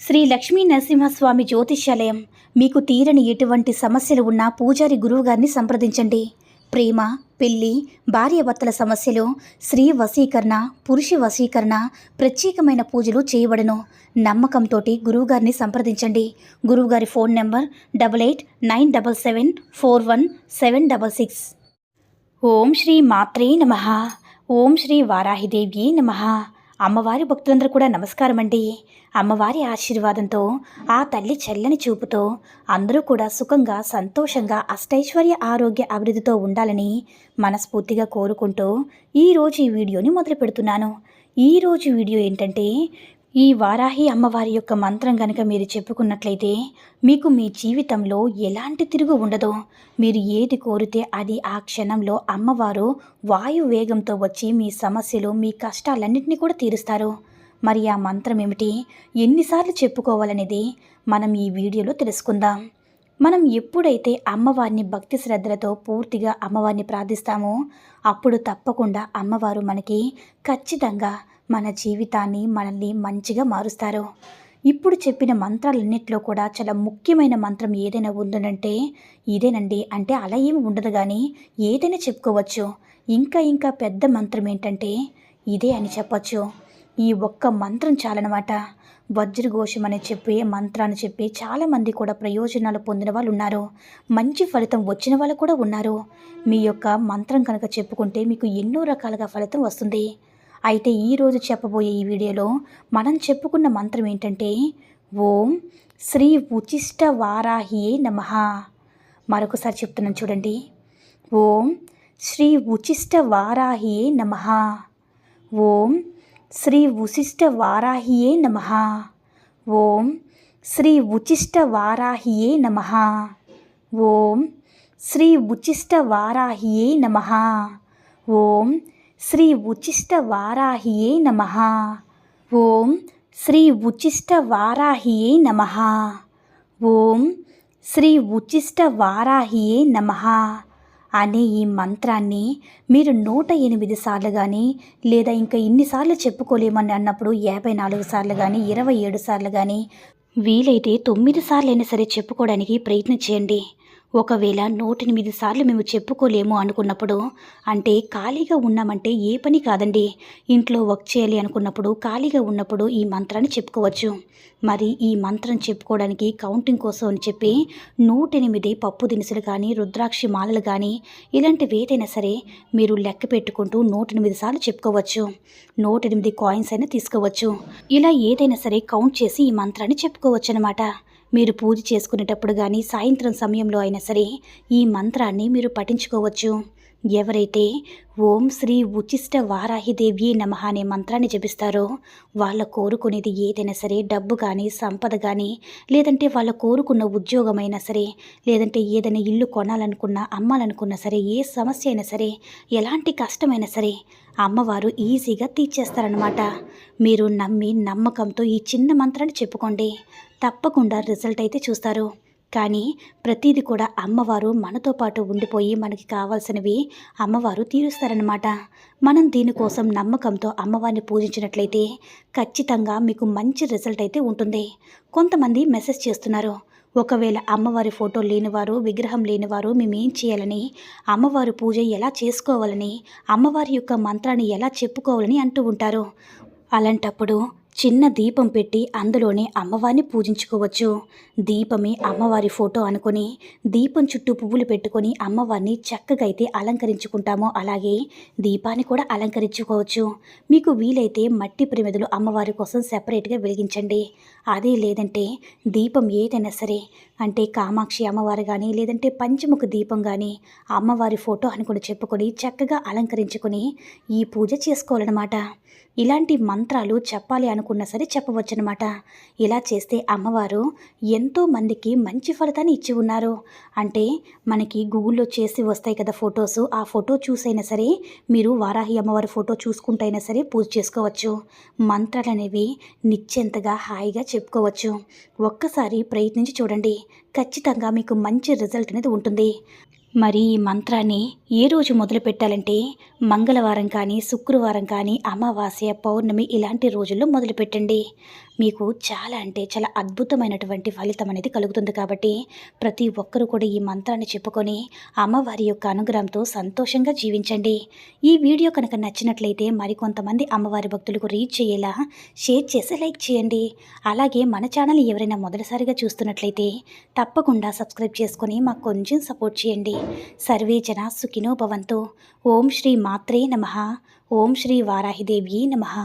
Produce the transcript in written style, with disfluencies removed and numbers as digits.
శ్రీ లక్ష్మీ నరసింహస్వామి జ్యోతిష్యాలయం. మీకు తీరని ఎటువంటి సమస్యలు ఉన్నా పూజారి గురువుగారిని సంప్రదించండి. ప్రేమ, పెళ్లి, భార్యాభర్తల సమస్యలు, స్త్రీ వశీకరణ, పురుష వశీకరణ, ప్రత్యేకమైన పూజలు చేయబడును. నమ్మకంతో గురువుగారిని సంప్రదించండి. గురువుగారి ఫోన్ నెంబర్ 8897741766. ఓం శ్రీ మాత్రే నమః. ఓం శ్రీ వారాహిదేవ్యే నమః. అమ్మవారి భక్తులందరూ కూడా నమస్కారం అండి. అమ్మవారి ఆశీర్వాదంతో, ఆ తల్లి చల్లని చూపుతో అందరూ కూడా సుఖంగా, సంతోషంగా, అష్టైశ్వర్య, ఆరోగ్య, అభివృద్ధితో ఉండాలని మనస్ఫూర్తిగా కోరుకుంటూ ఈరోజు ఈ వీడియోని మొదలు పెడుతున్నాను. ఈరోజు వీడియో ఏంటంటే, ఈ వారాహి అమ్మవారి యొక్క మంత్రం కనుక మీరు చెప్పుకున్నట్లయితే మీకు మీ జీవితంలో ఎలాంటి తిరుగు ఉండదో. మీరు ఏది కోరితే అది ఆ క్షణంలో అమ్మవారు వాయు వేగంతో వచ్చి మీ సమస్యలు, మీ కష్టాలన్నింటినీ కూడా తీరుస్తారు. మరి ఆ మంత్రం ఏమిటి, ఎన్నిసార్లు చెప్పుకోవాలనేది మనం ఈ వీడియోలో తెలుసుకుందాం. మనం ఎప్పుడైతే అమ్మవారిని భక్తి శ్రద్ధలతో పూర్తిగా అమ్మవారిని ప్రార్థిస్తామో అప్పుడు తప్పకుండా అమ్మవారు మనకి ఖచ్చితంగా మన జీవితాన్ని, మనల్ని మంచిగా మారుస్తారు. ఇప్పుడు చెప్పిన మంత్రాలన్నింటిలో కూడా చాలా ముఖ్యమైన మంత్రం ఏదైనా ఉందంటే ఇదేనండి. అంటే అలా ఏమి ఉండదు, కానీ ఏదైనా చెప్పుకోవచ్చు. ఇంకా పెద్ద మంత్రం ఏంటంటే ఇదే అని చెప్పచ్చు. ఈ ఒక్క మంత్రం చాలన్నమాట. వజ్రఘోషం అని చెప్పి మంత్రాన్ని చెప్పి చాలామంది కూడా ప్రయోజనాలు పొందిన వాళ్ళు ఉన్నారు. మంచి ఫలితం వచ్చిన వాళ్ళు కూడా ఉన్నారు. మీ యొక్క మంత్రం కనుక చెప్పుకుంటే మీకు ఎన్నో రకాలుగా ఫలితం వస్తుంది. అయితే ఈరోజు చెప్పబోయే ఈ వీడియోలో మనం చెప్పుకున్న మంత్రం ఏంటంటే ఓం శ్రీ ఉచిష్ట వారాహియే నమః. మరొకసారి చెప్తున్నాను చూడండి. ఓం శ్రీ ఉచిష్ట వారాహియే నమః. ఓం శ్రీ ఉచిష్ట వారాహియే నమః. ఓం శ్రీ ఉచిష్ట వారాహియే నమః. ఓం శ్రీ ఉచిష్ట వారాహియే నమః. ఓం శ్రీ ఉచిష్ట వారాహియే నమః. ఓం శ్రీ ఉచిష్ట వారాహియే నమః. ఓం శ్రీ ఉచిష్ట వారాహియే నమః అనే ఈ మంత్రాన్ని మీరు 108 సార్లు కానీ, లేదా ఇంకా ఇన్నిసార్లు చెప్పుకోలేమని అన్నప్పుడు 54 సార్లు కానీ, 27 సార్లు కానీ, వీలైతే 9 సార్లు అయినా సరే చెప్పుకోవడానికి ప్రయత్నం చేయండి. ఒకవేళ 108 సార్లు మేము చెప్పుకోలేము అనుకున్నప్పుడు, అంటే ఖాళీగా ఉన్నామంటే ఏ పని కాదండి, ఇంట్లో వర్క్ చేయాలి అనుకున్నప్పుడు ఖాళీగా ఉన్నప్పుడు ఈ మంత్రాన్ని చెప్పుకోవచ్చు. మరి ఈ మంత్రం చెప్పుకోవడానికి కౌంటింగ్ కోసం అని చెప్పి 108 పప్పు దినుసులు కానీ, రుద్రాక్షి మాలలు కానీ, ఇలాంటివి ఏదైనా సరే మీరు లెక్క పెట్టుకుంటూ 108 సార్లు చెప్పుకోవచ్చు. 108 కాయిన్స్ అయినా తీసుకోవచ్చు. ఇలా ఏదైనా సరే కౌంట్ చేసి ఈ మంత్రాన్ని చెప్పుకోవచ్చు అన్నమాట. మీరు పూజ చేసుకునేటప్పుడు కానీ, సాయంత్రం సమయంలో అయినా సరే ఈ మంత్రాన్ని మీరు పఠించుకోవచ్చు. ఎవరైతే ఓం శ్రీ ఉచిష్ట వారాహిదేవ్యే నమః అనే మంత్రాన్ని జపిస్తారో వాళ్ళ కోరుకునేది ఏదైనా సరే, డబ్బు కానీ, సంపద కానీ, లేదంటే వాళ్ళ కోరుకున్న ఉద్యోగమైనా సరే, లేదంటే ఏదైనా ఇల్లు కొనాలనుకున్నా, అమ్మాలనుకున్నా సరే, ఏ సమస్య అయినా సరే, ఎలాంటి కష్టమైనా సరే అమ్మవారు ఈజీగా తీర్చేస్తారనమాట. మీరు నమ్మి నమ్మకంతో ఈ చిన్న మంత్రాన్ని చెప్పుకోండి. తప్పకుండా రిజల్ట్ అయితే చూస్తారు. కానీ ప్రతిదీ కూడా అమ్మవారు మనతో పాటు ఉండిపోయి మనకి కావాల్సినవి అమ్మవారు తీరుస్తారనమాట. మనం దీనికోసం నమ్మకంతో అమ్మవారిని పూజించినట్లయితే ఖచ్చితంగా మీకు మంచి రిజల్ట్ అయితే ఉంటుంది. కొంతమంది మెసేజ్ చేస్తున్నారు, ఒకవేళ అమ్మవారి ఫోటో లేనివారు, విగ్రహం లేనివారు మేమేం చేయాలని, అమ్మవారి పూజ ఎలా చేసుకోవాలని, అమ్మవారి యొక్క మంత్రాన్ని ఎలా చెప్పుకోవాలని అంటూ ఉంటారు. అలాంటప్పుడు చిన్న దీపం పెట్టి అందులోనే అమ్మవారిని పూజించుకోవచ్చు. దీపమే అమ్మవారి ఫోటో అనుకొని దీపం చుట్టూ పువ్వులు పెట్టుకొని అమ్మవారిని చక్కగా అయితే అలంకరించుకుంటామో అలాగే దీపాన్ని కూడా అలంకరించుకోవచ్చు. మీకు వీలైతే మట్టి ప్రమిదలు అమ్మవారి కోసం సెపరేట్గా వెలిగించండి. అదే లేదంటే దీపం ఏదైనా సరే, అంటే కామాక్షి అమ్మవారు కానీ, లేదంటే పంచముఖ దీపం కానీ అమ్మవారి ఫోటో అనుకుని చెప్పుకొని చక్కగా అలంకరించుకొని ఈ పూజ చేసుకోవాలన్నమాట. ఇలాంటి మంత్రాలు చెప్పాలి అనుకున్నా సరే చెప్పవచ్చనమాట. ఇలా చేస్తే అమ్మవారు ఎంతో మందికి మంచి ఫలితాన్ని ఇచ్చి ఉన్నారు. అంటే మనకి గూగుల్లో చేసి వస్తాయి కదా ఫొటోస్, ఆ ఫోటో చూసైనా సరే మీరు వారాహి అమ్మవారి ఫోటో చూసుకుంటైనా సరే పూజ చేసుకోవచ్చు. మంత్రాలు అనేవి నిశ్చింతగా హాయిగా చెప్పుకోవచ్చు. ఒక్కసారి ప్రయత్నించి చూడండి, ఖచ్చితంగా మీకు మంచి రిజల్ట్ అనేది ఉంటుంది. మరి ఈ మంత్రాన్ని ఏ రోజు మొదలు పెట్టాలంటే మంగళవారం కానీ, శుక్రవారం కానీ, అమావాస్య, పౌర్ణమి ఇలాంటి రోజుల్లో మొదలుపెట్టండి. మీకు చాలా అంటే చాలా అద్భుతమైనటువంటి ఫలితం అనేది కలుగుతుంది కాబట్టి ప్రతి ఒక్కరూ కూడా ఈ మంత్రాన్ని చెప్పుకొని అమ్మవారి యొక్క అనుగ్రహంతో సంతోషంగా జీవించండి. ఈ వీడియో కనుక నచ్చినట్లయితే మరికొంతమంది అమ్మవారి భక్తులకు రీచ్ అయ్యేలా షేర్ చేసి లైక్ చేయండి. అలాగే మన ఛానల్ ఎవరైనా మొదటిసారిగా చూస్తున్నట్లయితే తప్పకుండా సబ్స్క్రైబ్ చేసుకొని మాకు కొంచెం సపోర్ట్ చేయండి. సర్వే జన సుఖినో భవంతు. ఓం శ్రీ మాత్రే నమః. ఓం శ్రీ వారాహిదేవ్యే నమః.